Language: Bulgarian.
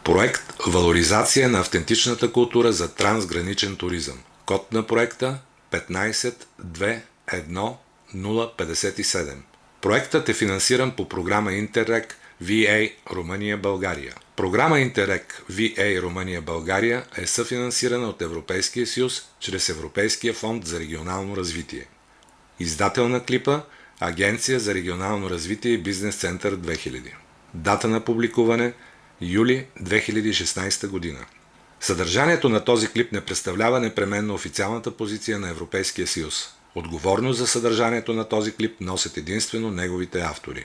Проект «Валоризация на автентичната култура за трансграничен туризъм». Код на проекта 1521057. Проектът е финансиран по програма Интеррег VA Румъния-България. Програма Интеррег VA Румъния-България е съфинансирана от Европейския съюз чрез Европейския фонд за регионално развитие. Издател на клипа – Агенция за регионално развитие и Бизнес център 2000. Дата на публикуване – юли 2016 година. Съдържанието на този клип не представлява непременно официалната позиция на Европейския съюз. Отговорност за съдържанието на този клип носят единствено неговите автори.